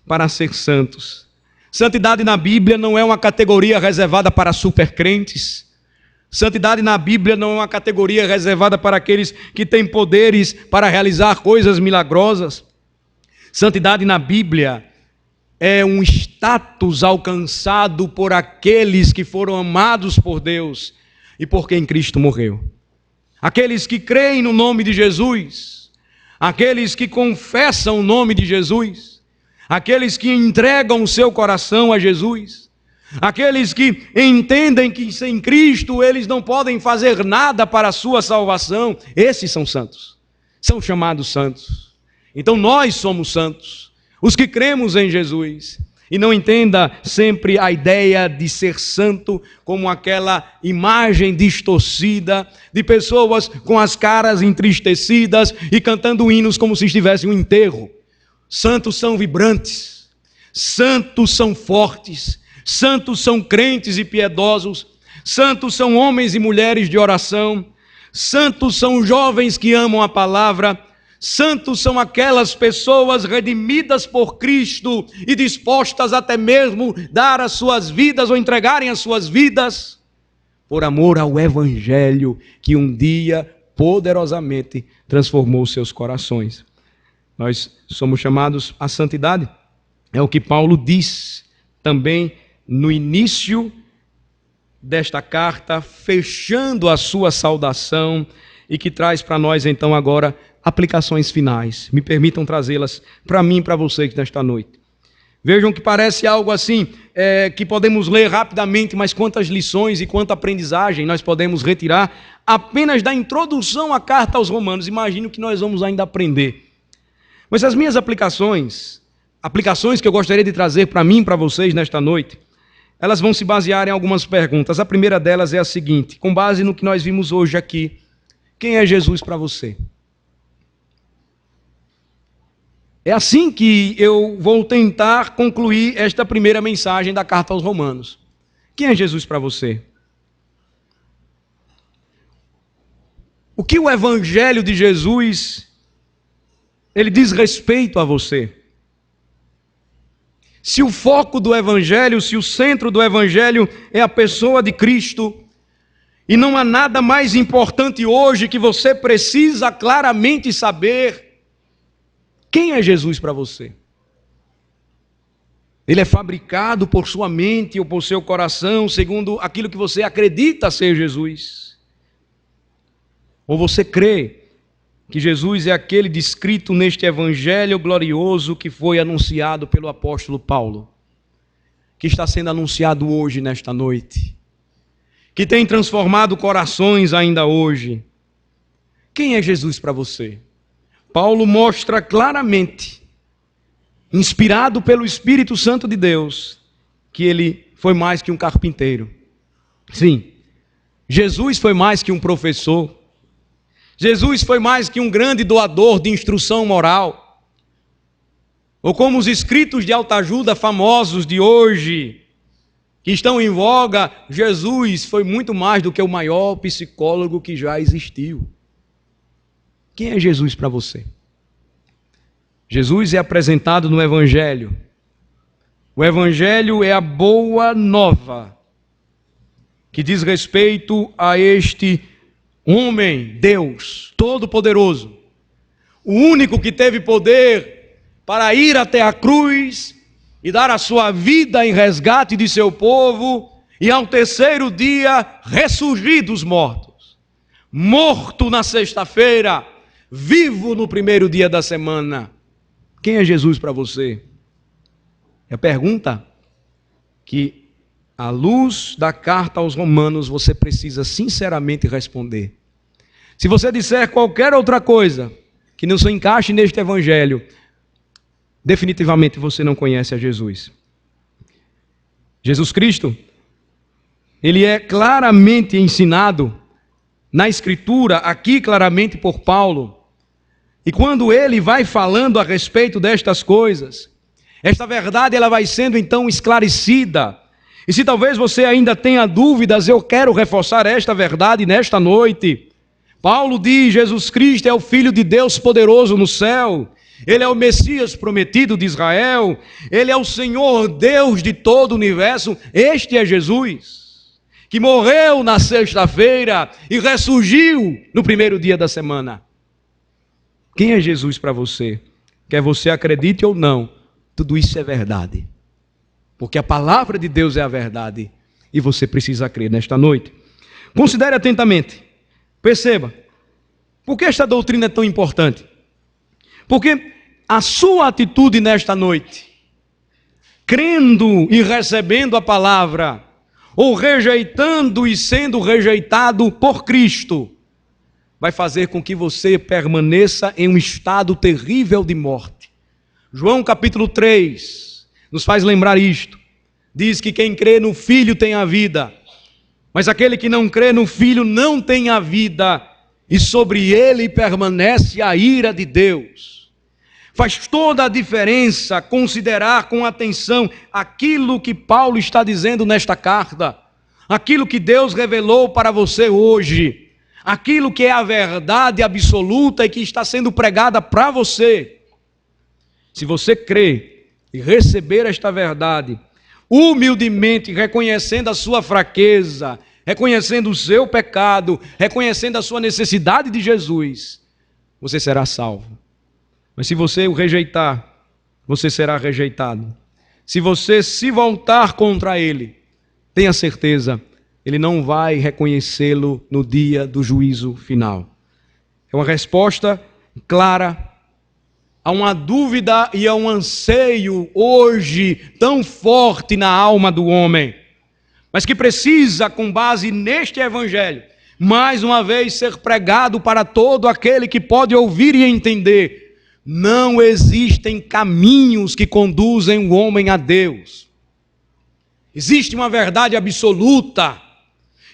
para ser santos. Santidade na Bíblia não é uma categoria reservada para supercrentes. Santidade na Bíblia não é uma categoria reservada para aqueles que têm poderes para realizar coisas milagrosas. Santidade na Bíblia é um status alcançado por aqueles que foram amados por Deus e por quem Cristo morreu. Aqueles que creem no nome de Jesus, aqueles que confessam o nome de Jesus, aqueles que entregam o seu coração a Jesus, aqueles que entendem que sem Cristo eles não podem fazer nada para a sua salvação, esses são santos, são chamados santos. Então nós somos santos, os que cremos em Jesus. E não entenda sempre a ideia de ser santo como aquela imagem distorcida de pessoas com as caras entristecidas e cantando hinos como se estivesse em um enterro. Santos são vibrantes, santos são fortes, santos são crentes e piedosos, santos são homens e mulheres de oração, santos são jovens que amam a palavra, santos são aquelas pessoas redimidas por Cristo e dispostas até mesmo dar as suas vidas ou entregarem as suas vidas por amor ao Evangelho que um dia poderosamente transformou seus corações. Nós somos chamados à santidade. É o que Paulo diz também no início desta carta, fechando a sua saudação, e que traz para nós então agora aplicações finais. Me permitam trazê-las para mim e para vocês nesta noite. Vejam que parece algo assim, que podemos ler rapidamente, mas quantas lições e quanta aprendizagem nós podemos retirar apenas da introdução à carta aos Romanos. Imagino que nós vamos ainda aprender. Mas as minhas aplicações que eu gostaria de trazer para mim e para vocês nesta noite, elas vão se basear em algumas perguntas. A primeira delas é a seguinte: com base no que nós vimos hoje aqui, quem é Jesus para você? É assim que eu vou tentar concluir esta primeira mensagem da carta aos Romanos. Quem é Jesus para você? O que o Evangelho de Jesus, ele diz respeito a você? Se o foco do Evangelho, se o centro do Evangelho é a pessoa de Cristo, e não há nada mais importante hoje que você precisa claramente saber, quem é Jesus para você? Ele é fabricado por sua mente ou por seu coração, segundo aquilo que você acredita ser Jesus? Ou você crê que Jesus é aquele descrito neste Evangelho glorioso que foi anunciado pelo apóstolo Paulo, que está sendo anunciado hoje, nesta noite, que tem transformado corações ainda hoje, Quem é Jesus para você? Paulo mostra claramente, inspirado pelo Espírito Santo de Deus, que ele foi mais que um carpinteiro. Sim, Jesus foi mais que um professor. Jesus foi mais que um grande doador de instrução moral. Ou como os escritos de autoajuda famosos de hoje, que estão em voga, Jesus foi muito mais do que o maior psicólogo que já existiu. Quem é Jesus para você? Jesus é apresentado no Evangelho. O Evangelho é a boa nova que diz respeito a este homem, Deus, todo-poderoso, o único que teve poder para ir até a cruz e dar a sua vida em resgate de seu povo, e ao terceiro dia ressurgir dos mortos, morto na sexta-feira, vivo no primeiro dia da semana. Quem é Jesus para você? É a pergunta que, à luz da carta aos Romanos, você precisa sinceramente responder. Se você disser qualquer outra coisa que não se encaixe neste Evangelho, definitivamente você não conhece a Jesus. Jesus Cristo, ele é claramente ensinado na Escritura, aqui claramente por Paulo. E quando ele vai falando a respeito destas coisas, esta verdade ela vai sendo então esclarecida. E se talvez você ainda tenha dúvidas, eu quero reforçar esta verdade nesta noite. Paulo diz: Jesus Cristo é o Filho de Deus poderoso no céu. Ele é o Messias prometido de Israel. Ele é o Senhor Deus de todo o universo. Este é Jesus, que morreu na sexta-feira e ressurgiu no primeiro dia da semana. Quem é Jesus para você? Quer você acredite ou não, tudo isso é verdade. Porque a palavra de Deus é a verdade. E você precisa crer nesta noite. Considere atentamente. Perceba. Por que esta doutrina é tão importante? Porque a sua atitude nesta noite, crendo e recebendo a palavra, ou rejeitando e sendo rejeitado por Cristo, vai fazer com que você permaneça em um estado terrível de morte. João capítulo 3 nos faz lembrar isto. Diz que quem crê no Filho tem a vida, mas aquele que não crê no Filho não tem a vida, e sobre ele permanece a ira de Deus. Faz toda a diferença considerar com atenção aquilo que Paulo está dizendo nesta carta, aquilo que Deus revelou para você hoje, aquilo que é a verdade absoluta e que está sendo pregada para você. Se você crê e receber esta verdade, humildemente reconhecendo a sua fraqueza, reconhecendo o seu pecado, reconhecendo a sua necessidade de Jesus, você será salvo. Mas se você o rejeitar, você será rejeitado. Se você se voltar contra ele, tenha certeza, ele não vai reconhecê-lo no dia do juízo final. É uma resposta clara a uma dúvida e a um anseio hoje tão forte na alma do homem, mas que precisa, com base neste Evangelho, mais uma vez ser pregado para todo aquele que pode ouvir e entender. Não existem caminhos que conduzem o homem a Deus. Existe uma verdade absoluta,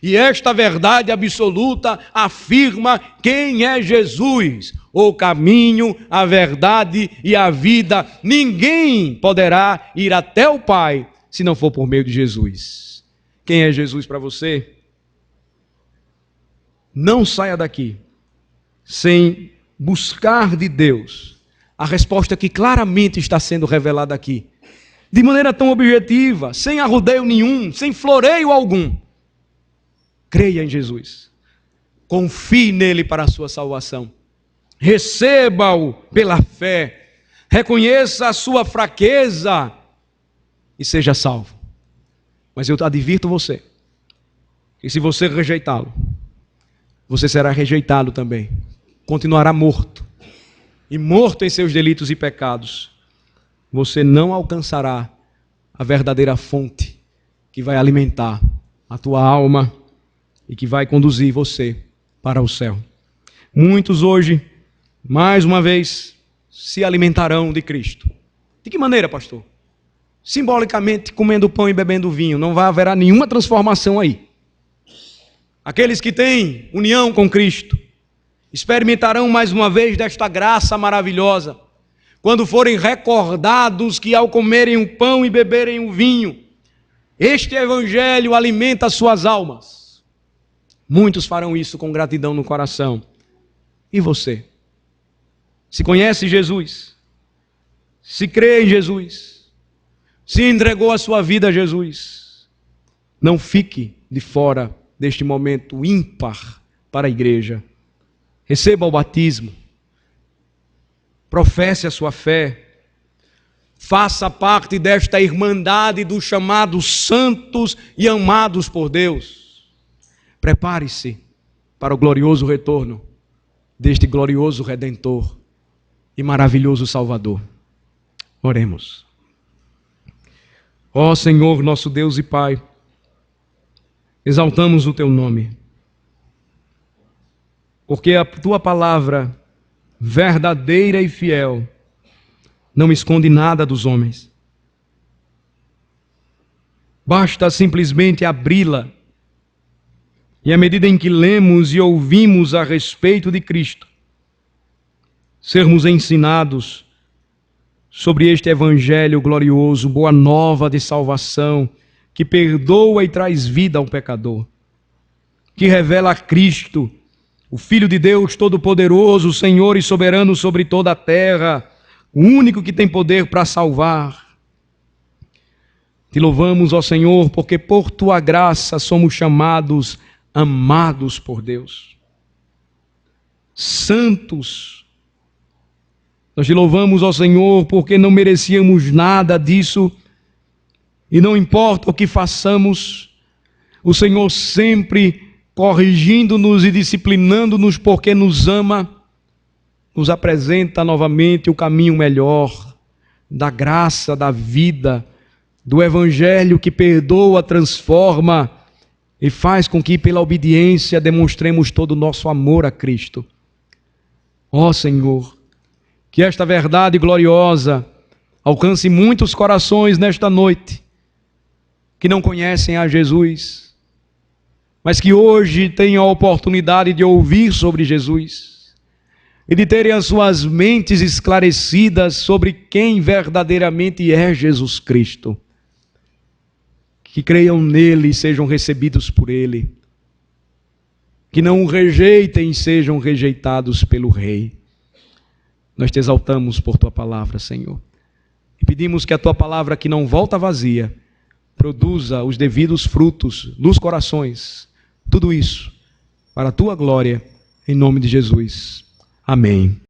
e esta verdade absoluta afirma quem é Jesus, o caminho, a verdade e a vida. Ninguém poderá ir até o Pai se não for por meio de Jesus. Quem é Jesus para você? Não saia daqui sem buscar de Deus a resposta que claramente está sendo revelada aqui, de maneira tão objetiva, sem arrudeio nenhum, sem floreio algum. Creia em Jesus, confie nele para a sua salvação, receba-o pela fé, reconheça a sua fraqueza e seja salvo. Mas eu advirto você, que se você rejeitá-lo, você será rejeitado também, continuará morto, e morto em seus delitos e pecados, você não alcançará a verdadeira fonte que vai alimentar a tua alma e que vai conduzir você para o céu. Muitos hoje, mais uma vez, se alimentarão de Cristo. De que maneira, pastor? Simbolicamente, comendo pão e bebendo vinho. Não vai haver nenhuma transformação aí. Aqueles que têm união com Cristo experimentarão mais uma vez desta graça maravilhosa, quando forem recordados que ao comerem o pão e beberem o vinho, este evangelho alimenta as suas almas. Muitos farão isso com gratidão no coração. E você? Se conhece Jesus, se crê em Jesus, se entregou a sua vida a Jesus, não fique de fora deste momento ímpar para a igreja. Receba o batismo, professe a sua fé, faça parte desta irmandade dos chamados santos e amados por Deus. Prepare-se para o glorioso retorno deste glorioso Redentor e maravilhoso Salvador. Oremos. Ó Senhor, nosso Deus e Pai, exaltamos o Teu nome, porque a Tua palavra, verdadeira e fiel, não esconde nada dos homens. Basta simplesmente abri-la, e à medida em que lemos e ouvimos a respeito de Cristo, sermos ensinados sobre este evangelho glorioso, boa nova de salvação, que perdoa e traz vida ao pecador, que revela a Cristo, o Filho de Deus Todo-Poderoso, Senhor e soberano sobre toda a terra, o único que tem poder para salvar. Te louvamos, ó Senhor, porque por Tua graça somos chamados amados por Deus, santos. Nós te louvamos, ó Senhor, porque não merecíamos nada disso, e não importa o que façamos, o Senhor sempre corrigindo-nos e disciplinando-nos porque nos ama, nos apresenta novamente o caminho melhor da graça, da vida, do Evangelho que perdoa, transforma e faz com que pela obediência demonstremos todo o nosso amor a Cristo. Ó Senhor, que esta verdade gloriosa alcance muitos corações nesta noite, que não conhecem a Jesus, mas que hoje tenham a oportunidade de ouvir sobre Jesus e de terem as suas mentes esclarecidas sobre quem verdadeiramente é Jesus Cristo. Que creiam nele e sejam recebidos por ele. Que não o rejeitem e sejam rejeitados pelo Rei. Nós te exaltamos por Tua palavra, Senhor. E pedimos que a Tua palavra, que não volta vazia, produza os devidos frutos nos corações. Tudo isso para a Tua glória, em nome de Jesus. Amém.